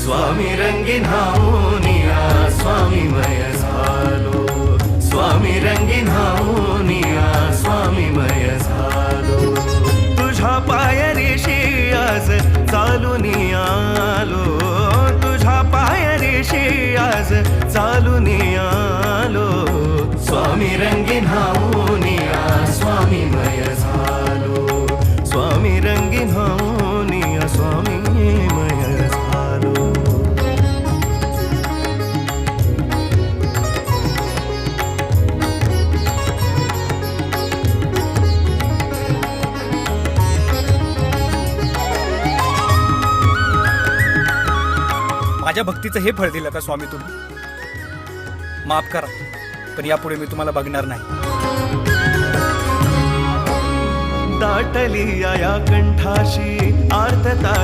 स्वामी रंगीन हाऊनिया स्वामीमय झालो, स्वामी रंगीन हाऊनिया स्वामीमय झालो. तुझ्या पायरीशी आज चालून आलो, तुझ्या पायरीशी आज चालून आलो. स्वामी रंगीन हाऊनिया स्वामीमय झालो, स्वामी रंगीन हाऊनिया स्वामीमय झालो. माझ्या भक्तीचं हे फळ दिलं का स्वामी तुम्ही? माफ करा, पण यापुढे मी तुम्हाला बघणार नाही. दाटली या कंठाशी आर्तता